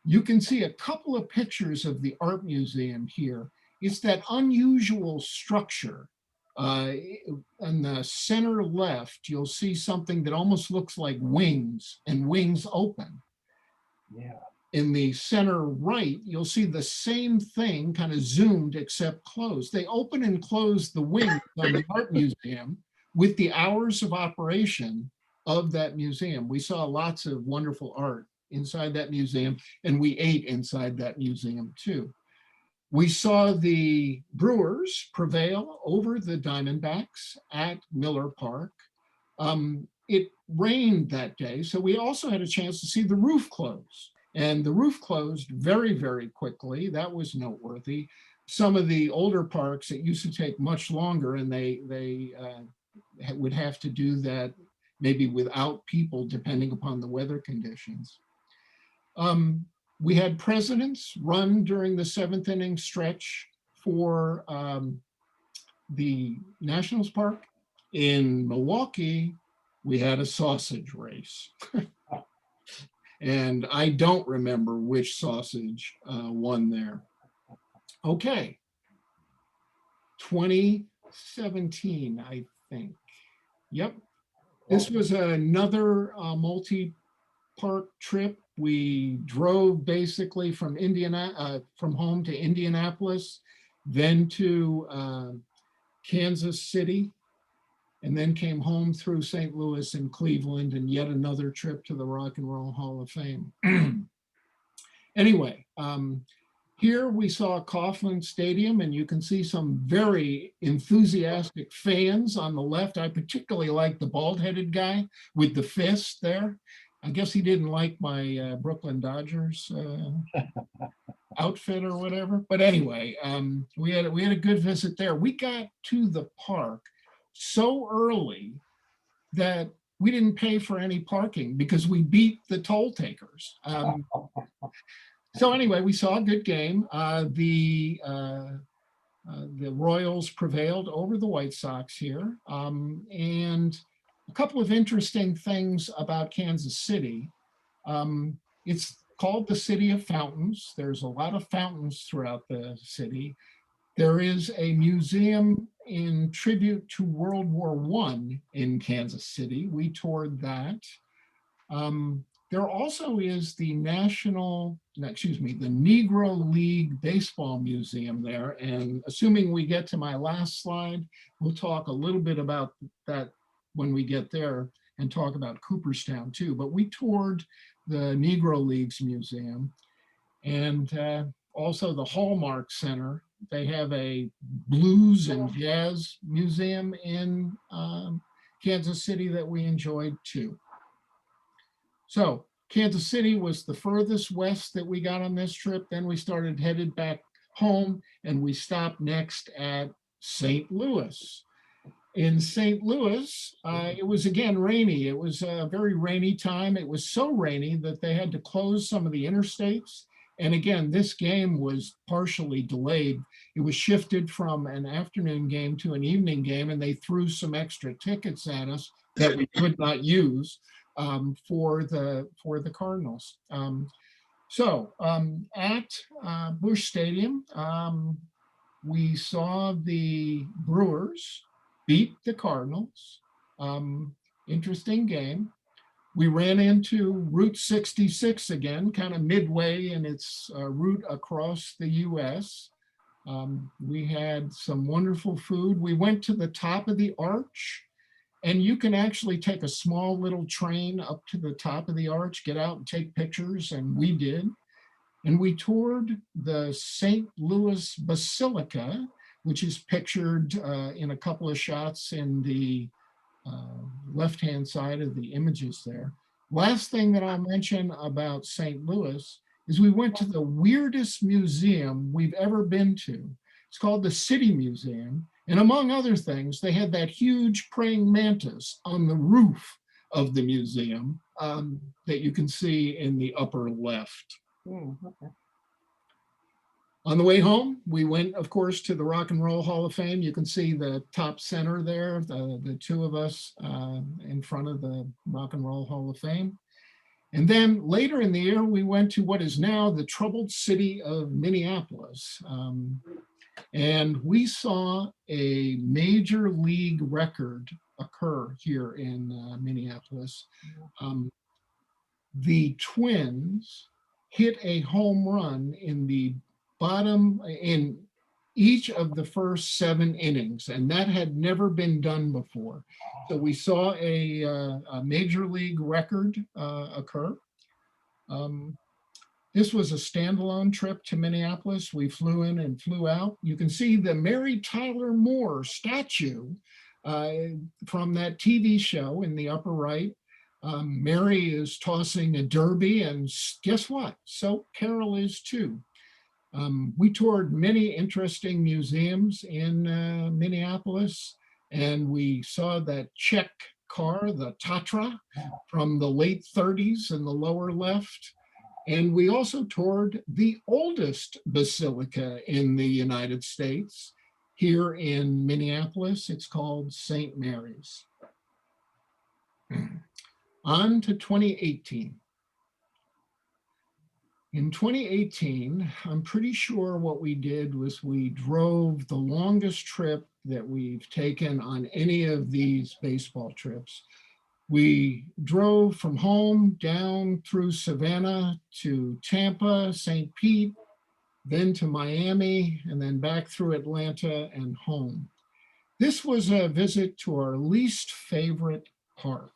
You can see a couple of pictures of the art museum here. It's that unusual structure. On the center left, you'll see something that almost looks like wings, and wings open. Yeah. In the center right, you'll see the same thing kind of zoomed except closed. They open and close the wings on the art museum with the hours of operation of that museum. We saw lots of wonderful art inside that museum, and we ate inside that museum too. We saw the Brewers prevail over the Diamondbacks at Miller Park. it rained that day, so we also had a chance to see the roof close. And the roof closed very, very quickly. That was noteworthy. Some of the older parks, it used to take much longer, and they would have to do that maybe without people, depending upon the weather conditions. We had presidents run during the seventh inning stretch for the Nationals Park. In Milwaukee, we had a sausage race. And I don't remember which sausage won there. Okay. 2017, I think. Yep. This was another multi-park trip. We drove basically from from home to Indianapolis, then to Kansas City, and then came home through St. Louis and Cleveland, and yet another trip to the Rock and Roll Hall of Fame. Anyway, here we saw Coughlin Stadium, and you can see some very enthusiastic fans on the left. I particularly like the bald-headed guy with the fist there. I guess he didn't like my Brooklyn Dodgers outfit or whatever. But anyway, we had a good visit there. We got to the park so early that we didn't pay for any parking because we beat the toll takers. So anyway, we saw a good game. The Royals prevailed over the White Sox here. And a couple of interesting things about Kansas City. It's called the City of Fountains. There's a lot of fountains throughout the city. There is a museum in tribute to World War I in Kansas City. We toured that. There also is the Negro League Baseball Museum there. And assuming we get to my last slide, we'll talk a little bit about that when we get there and talk about Cooperstown too. But we toured the Negro Leagues Museum and also the Hallmark Center. They have a blues and jazz museum in Kansas City that we enjoyed too. So Kansas City was the furthest west that we got on this trip. Then we headed back home, and we stopped next at St. Louis. In St. Louis, it was again rainy. It was a very rainy time. It was so rainy that they had to close some of the interstates. And again, this game was partially delayed. It was shifted from an afternoon game to an evening game, and they threw some extra tickets at us that we could not use for the Cardinals. At Busch Stadium, we saw the Brewers beat the Cardinals. Interesting game. We ran into Route 66 again, kind of midway in its route across the US. We had some wonderful food. We went to the top of the arch, and you can actually take a small little train up to the top of the arch, get out and take pictures, and we did. And we toured the St. Louis Basilica, which is pictured in a couple of shots in the left-hand side of the images there. Last thing that I'll mention about St. Louis is we went to the weirdest museum we've ever been to. It's called the City Museum. And among other things, they had that huge praying mantis on the roof of the museum that you can see in the upper left. Okay. On the way home, we went, of course, to the Rock and Roll Hall of Fame. You can see the top center there, the two of us in front of the Rock and Roll Hall of Fame. And then later in the year, we went to what is now the troubled city of Minneapolis. And we saw a major league record occur here in Minneapolis. The Twins hit a home run in the bottom in each of the first 7 innings, and that had never been done before. So we saw a major league record occur. This was a standalone trip to Minneapolis. We flew in and flew out. You can see the Mary Tyler Moore statue from that TV show in the upper right. Mary is tossing a derby, and guess what? So Carol is too. We toured many interesting museums in Minneapolis, and we saw that Czech car, the Tatra, from the late 30s in the lower left. And we also toured the oldest basilica in the United States here in Minneapolis. It's called St. Mary's. On to 2018. In 2018, I'm pretty sure what we did was we drove the longest trip that we've taken on any of these baseball trips. We drove from home down through Savannah to Tampa, St. Pete, then to Miami, and then back through Atlanta and home. This was a visit to our least favorite park,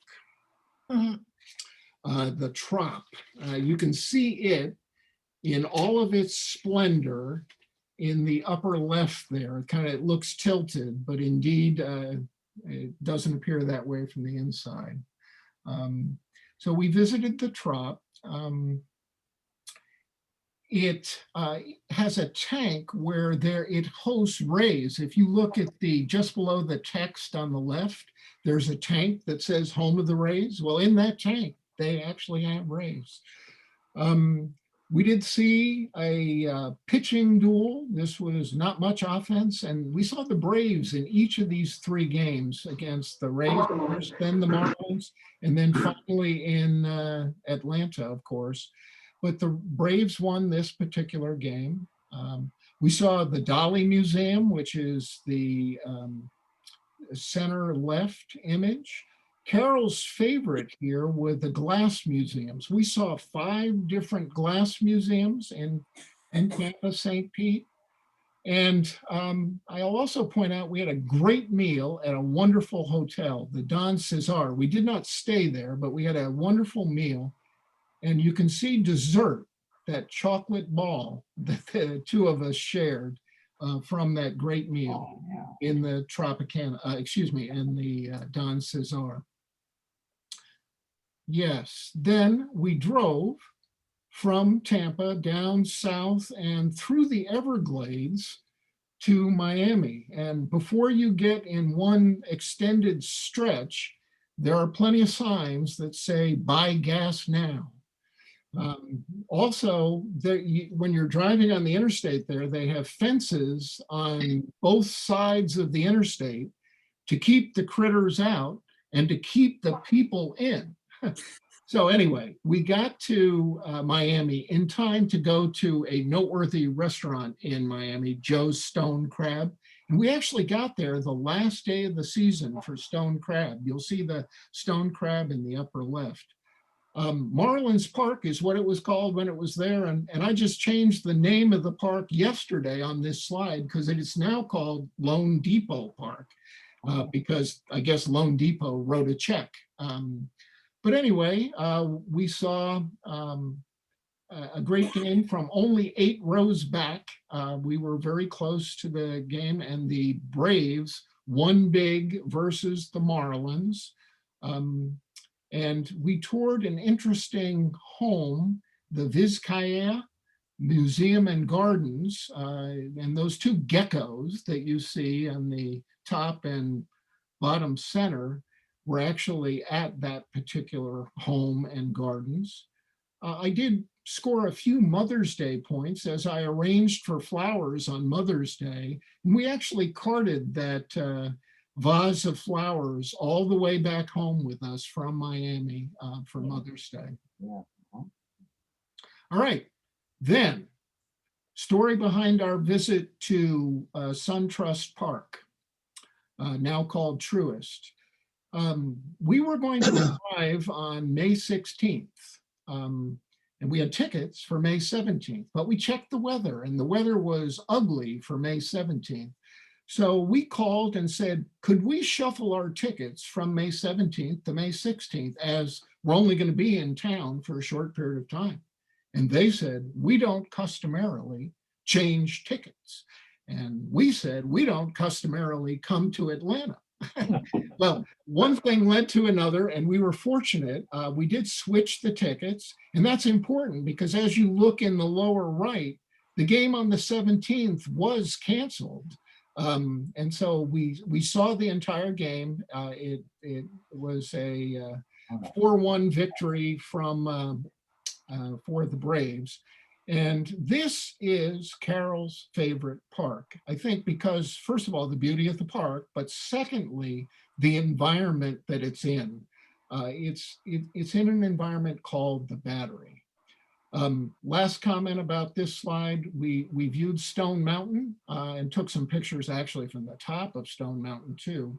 the Trop. You can see it in all of its splendor in the upper left there. It looks tilted, but indeed it doesn't appear that way from the inside. So we visited the Trop. It has a tank where it hosts rays. If you look at just below the text on the left, there's a tank that says home of the Rays. Well, in that tank, they actually have rays. We did see a pitching duel. This was not much offense, and we saw the Braves in each of these three games against the Rays first, then the Marlins, and then finally in Atlanta, of course. But the Braves won this particular game. We saw the Dolly Museum, which is the center left image. Carol's favorite here were the glass museums. We saw 5 different glass museums in Tampa, St. Pete. And I'll also point out we had a great meal at a wonderful hotel, the Don Cesar. We did not stay there, but we had a wonderful meal. And you can see dessert, that chocolate ball that the two of us shared from that great meal in the Tropicana, in the Don Cesar. Yes, then we drove from Tampa down south and through the Everglades to Miami. And before you get in one extended stretch, there are plenty of signs that say, buy gas now. Also, when you're driving on the interstate there, they have fences on both sides of the interstate to keep the critters out and to keep the people in. So anyway, we got to Miami in time to go to a noteworthy restaurant in Miami, Joe's Stone Crab. And we actually got there the last day of the season for stone crab. You'll see the stone crab in the upper left. Marlins Park is what it was called when it was there. And I just changed the name of the park yesterday on this slide because it is now called Lone Depot Park because I guess Lone Depot wrote a check. But anyway, we saw a great game from only 8 rows back. We were very close to the game, and the Braves won big versus the Marlins. And we toured an interesting home, the Vizcaya Museum and Gardens, and those 2 geckos that you see on the top and bottom center were actually at that particular home and gardens. I did score a few Mother's Day points as I arranged for flowers on Mother's Day. And we actually carted that vase of flowers all the way back home with us from Miami for Mother's Day. Yeah. All right, then, story behind our visit to SunTrust Park, now called Truist. We were going to arrive on May 16th, and we had tickets for May 17th, but we checked the weather, and the weather was ugly for May 17th. So we called and said, could we shuffle our tickets from May 17th to May 16th, as we're only going to be in town for a short period of time? And they said, we don't customarily change tickets. And we said, we don't customarily come to Atlanta. Well, one thing led to another, and we were fortunate. We did switch the tickets, and that's important because as you look in the lower right, the game on the 17th was canceled. And so we saw the entire game. It was a 4-1 victory for the Braves. And this is Carol's favorite park, I think, because first of all, the beauty of the park, but secondly, the environment that it's in. It's in an environment called the Battery. Last comment about this slide, we viewed Stone Mountain and took some pictures actually from the top of Stone Mountain too.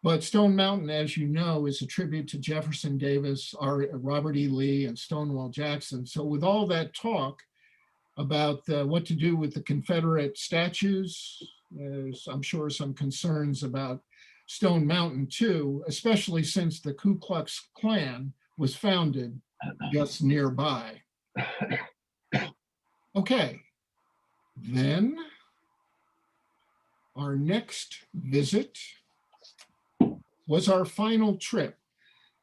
But Stone Mountain, as you know, is a tribute to Jefferson Davis, Robert E. Lee, and Stonewall Jackson. So with all that talk about what to do with the Confederate statues, there's, I'm sure, some concerns about Stone Mountain too, especially since the Ku Klux Klan was founded just nearby. Okay, then our next visit was our final trip.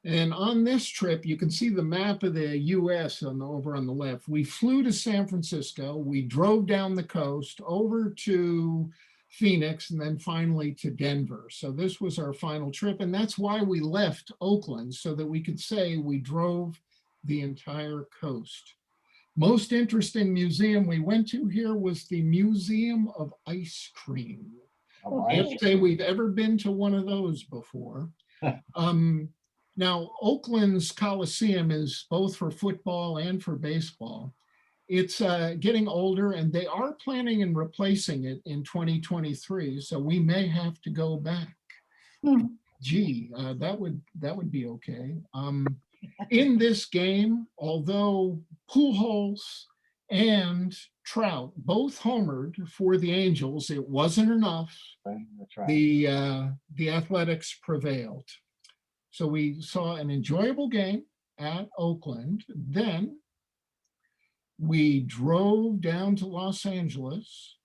And on this trip, you can see the map of the US over on the left. We flew to San Francisco, we drove down the coast over to Phoenix, and then finally to Denver. So this was our final trip, and that's why we left Oakland, so that we could say we drove the entire coast. Most interesting museum we went to here was the Museum of Ice Cream. Can't say we've ever been to one of those before. Now, Oakland's Coliseum is both for football and for baseball. It's getting older, and they are planning on replacing it in 2023, so we may have to go back. Gee, that would be okay. In this game, although Pujols and Trout both homered for the Angels, it wasn't enough. The Athletics prevailed. So we saw an enjoyable game at Oakland. Then we drove down to Los Angeles,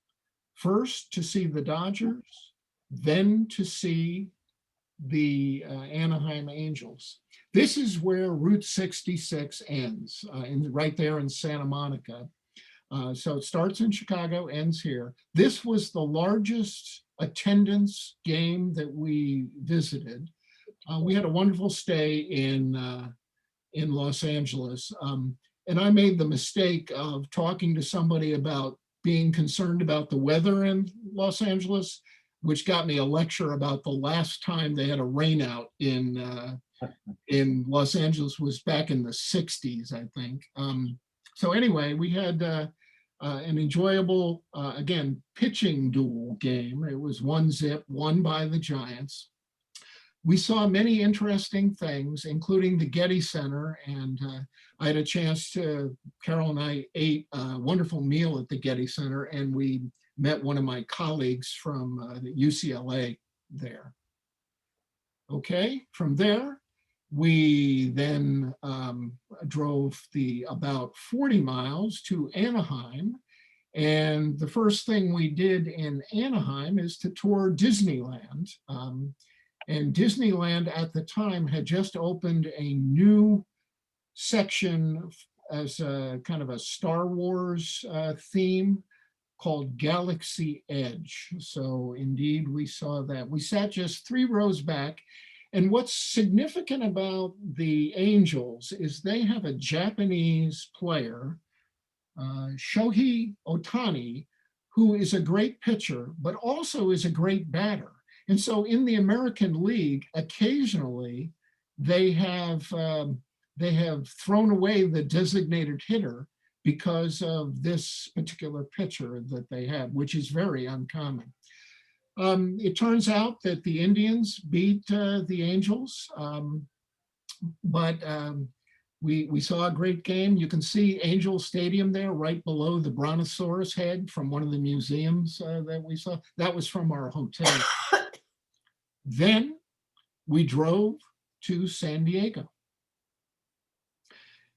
first to see the Dodgers, then to see the Anaheim Angels. This is where Route 66 ends, right there in Santa Monica. So it starts in Chicago, ends here. This was the largest attendance game that we visited. We had a wonderful stay in Los Angeles. And I made the mistake of talking to somebody about being concerned about the weather in Los Angeles, which got me a lecture about the last time they had a rainout in Los Angeles was back in the 60s, I think. So anyway, we had an enjoyable, again, pitching duel game. It was 1-0, won by the Giants. We saw many interesting things, including the Getty Center, and I had a chance Carol and I ate a wonderful meal at the Getty Center, and we met one of my colleagues from the UCLA there. Okay, from there, we then drove about 40 miles to Anaheim. And the first thing we did in Anaheim is to tour Disneyland. And Disneyland at the time had just opened a new section as a kind of a Star Wars theme called Galaxy Edge. So indeed, we saw that. We sat just 3 rows back. And what's significant about the Angels is they have a Japanese player, Shohei Ohtani, who is a great pitcher, but also is a great batter. And so in the American League, occasionally they have thrown away the designated hitter because of this particular pitcher that they have, which is very uncommon. It turns out that the Indians beat the Angels, but we saw a great game. You can see Angel Stadium there right below the Brontosaurus head from one of the museums that we saw. That was from our hotel. Then we drove to San Diego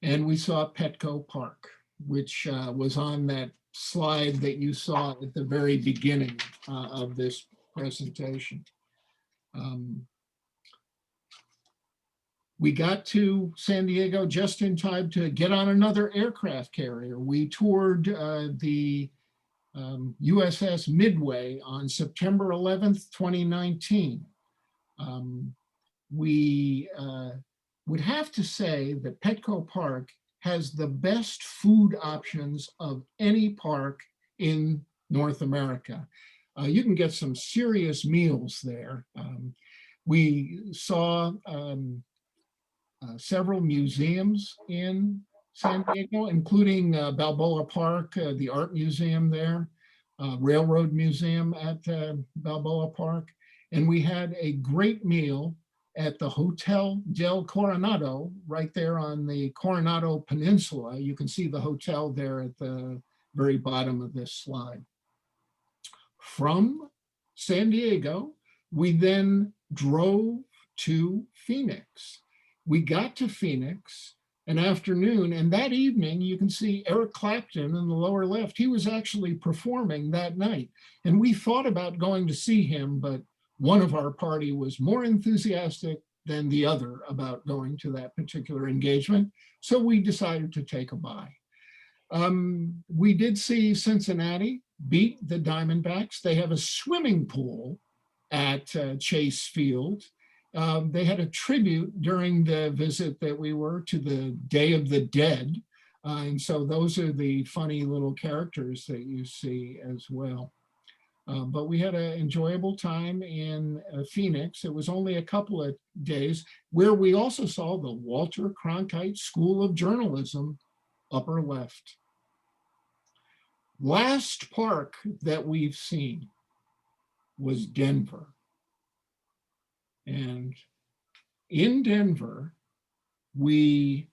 and we saw Petco Park, which was on that slide that you saw at the very beginning of this presentation. Um, we got to San Diego just in time to get on another aircraft carrier. We toured the USS Midway on September 11th, 2019. We would have to say that Petco Park has the best food options of any park in North America. You can get some serious meals there. We saw several museums in San Diego, including Balboa Park, the art museum there, Railroad Museum at Balboa Park. And we had a great meal at the Hotel del Coronado, right there on the Coronado Peninsula. You can see the hotel there at the very bottom of this slide. From San Diego, we then drove to Phoenix. We got to Phoenix an afternoon, and that evening you can see Eric Clapton in the lower left. He was actually performing that night, and we thought about going to see him, but one of our party was more enthusiastic than the other about going to that particular engagement, so we decided to take a bye. We did see Cincinnati beat the Diamondbacks. They have a swimming pool at Chase Field. They had a tribute during the visit that we were to the Day of the Dead. And so those are the funny little characters that you see as well. But we had an enjoyable time in Phoenix. It was only a couple of days where we also saw the Walter Cronkite School of Journalism, upper left. Last park that we've seen was Denver. And in Denver, we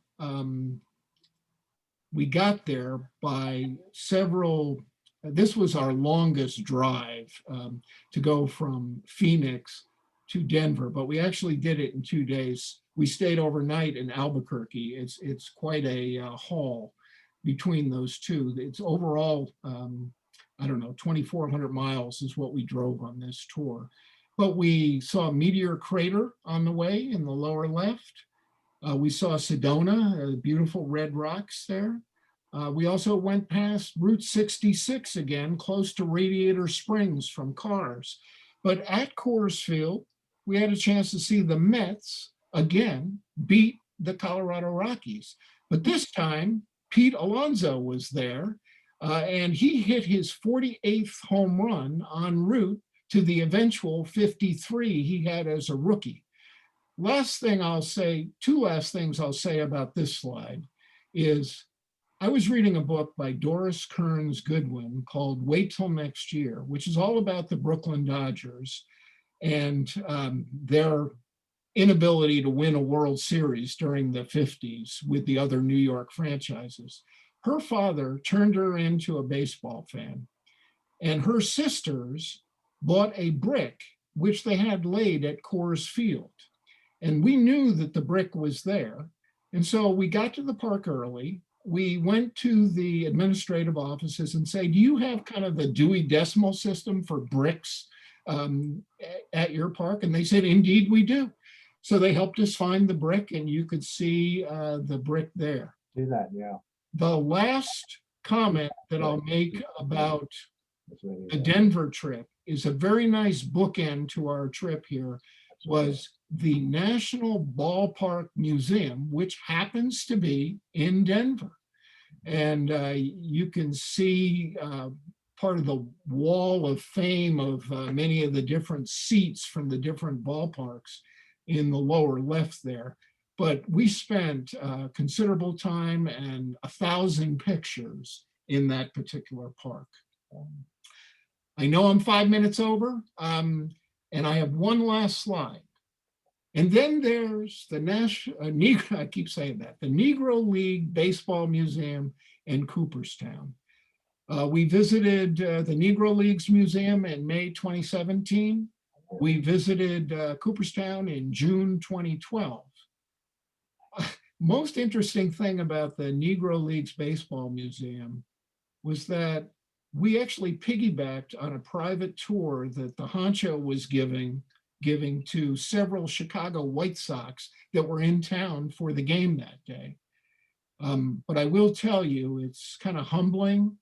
got there by several, this was our longest drive to go from Phoenix to Denver, but we actually did it in 2 days. We stayed overnight in Albuquerque. It's quite a haul between those two. It's overall, I don't know, 2,400 miles is what we drove on this tour. But we saw Meteor Crater on the way in the lower left. We saw Sedona, beautiful red rocks there. We also went past Route 66 again, close to Radiator Springs from cars. But at Coors Field, we had a chance to see the Mets again beat the Colorado Rockies. But this time, Pete Alonso was there, and he hit his 48th home run en route to the eventual 53 he had as a rookie. Last thing I'll say, two last things I'll say about this slide is I was reading a book by Doris Kearns Goodwin called Wait Till Next Year, which is all about the Brooklyn Dodgers and their inability to win a World Series during the 50s with the other New York franchises. Her father turned her into a baseball fan, and her sisters bought a brick, which they had laid at Coors Field. And we knew that the brick was there. And so we got to the park early. We went to the administrative offices and say, do you have kind of the Dewey Decimal System for bricks at your park? And they said, indeed we do. So they helped us find the brick, and you could see the brick there. Do that, yeah. The last comment that I'll make about the Denver trip is a very nice bookend to our trip here, was the National Ballpark Museum, which happens to be in Denver. And you can see part of the wall of fame of many of the different seats from the different ballparks in the lower left there. But we spent considerable time and 1,000 pictures in that particular park. I know I'm 5 minutes over, and I have one last slide. And then there's the I keep saying that, the Negro League Baseball Museum in Cooperstown. We visited the Negro Leagues Museum in May 2017. We visited Cooperstown in June 2012. Most interesting thing about the Negro Leagues Baseball Museum was that we actually piggybacked on a private tour that the honcho was giving giving to several Chicago White Sox that were in town for the game that day. But I will tell you, it's kind of humbling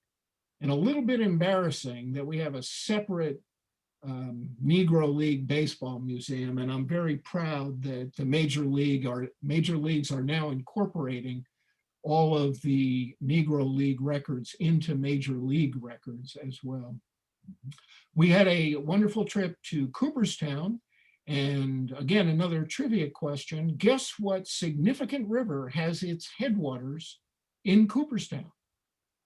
and a little bit embarrassing that we have a separate Negro League Baseball Museum, and I'm very proud that the major leagues are now incorporating all of the Negro League records into Major League records as well. We had a wonderful trip to Cooperstown, and again, another trivia question. Guess what significant river has its headwaters in Cooperstown?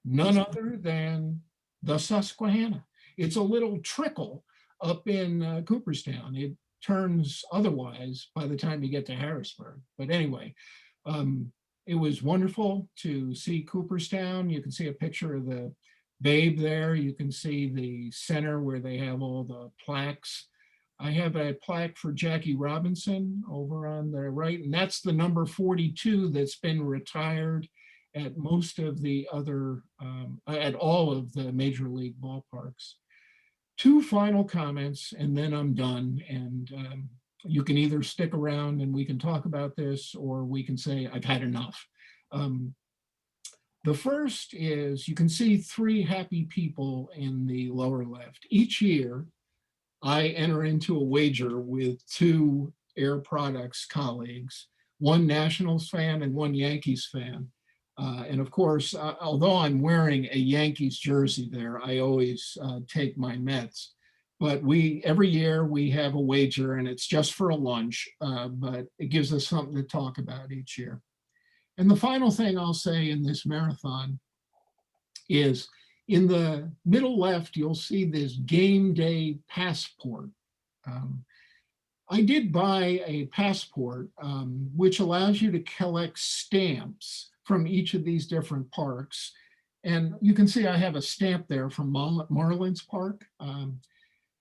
None other than the Susquehanna. It's a little trickle up in Cooperstown. It turns otherwise by the time you get to Harrisburg. But anyway, it was wonderful to see Cooperstown. You can see a picture of the Babe there. You can see the center where they have all the plaques. I have a plaque for Jackie Robinson over on the right, and that's the number 42 that's been retired at most of the other, at all of the major league ballparks. Two final comments, and then I'm done. And you can either stick around and we can talk about this, or we can say, I've had enough. The first is, you can see three happy people in the lower left. Each year, I enter into a wager with two Air Products colleagues, one Nationals fan and one Yankees fan. And of course, although I'm wearing a Yankees jersey there, I always take my Mets. But every year we have a wager, and it's just for a lunch, but it gives us something to talk about each year. And the final thing I'll say in this marathon is, in the middle left, you'll see this game day passport. I did buy a passport, which allows you to collect stamps from each of these different parks. And you can see I have a stamp there from Marlins Park.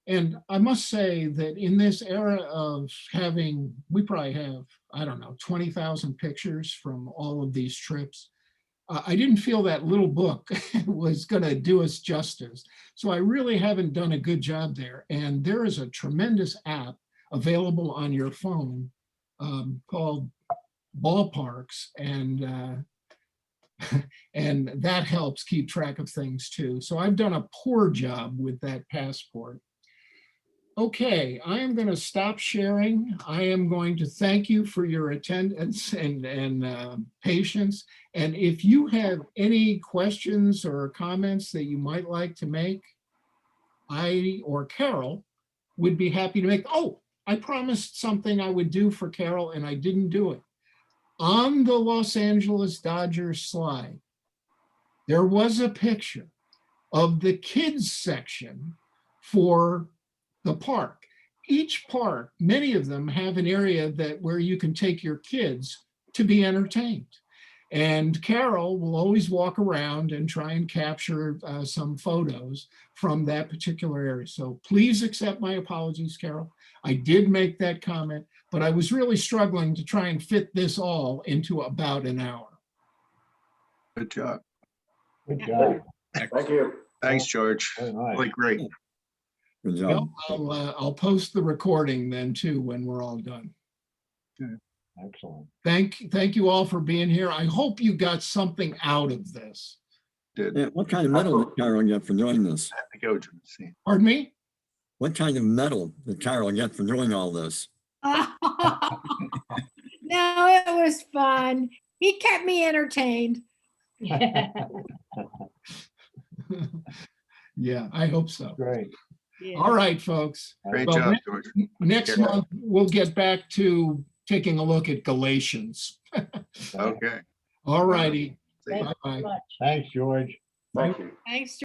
And I must say that in this era of having, we probably have, I don't know, 20,000 pictures from all of these trips. I didn't feel that little book was going to do us justice. So I really haven't done a good job there. And there is a tremendous app available on your phone called Ballparks, and and that helps keep track of things too. So I've done a poor job with that passport. Okay, I am going to stop sharing. I am going to thank you for your attendance and patience. And if you have any questions or comments that you might like to make, I or Carol would be happy to make. Oh, I promised something I would do for Carol, and I didn't do it. On the Los Angeles Dodgers slide, there was a picture of the kids section for the park. Each park, many of them have an area where you can take your kids to be entertained. And Carol will always walk around and try and capture some photos from that particular area. So please accept my apologies, Carol. I did make that comment, but I was really struggling to try and fit this all into about an hour. Good job. Good job. Thank you. Thanks, George. Very nice. Really great. Good Yep, job. I'll post the recording then too when we're all done. Excellent. Thank you all for being here. I hope you got something out of this. Did Yeah, what kind of medal did Carol get for doing this? have to go to the scene. Pardon me? What kind of medal did Carol get for doing all this? No, it was fun. He kept me entertained. Yeah, I hope so. Great. All right, folks. Great Well, job, George. Next Yeah. month, we'll get back to taking a look at Galatians. Okay. All righty. See you. Bye-bye. Thanks, George. Thank you. Thanks.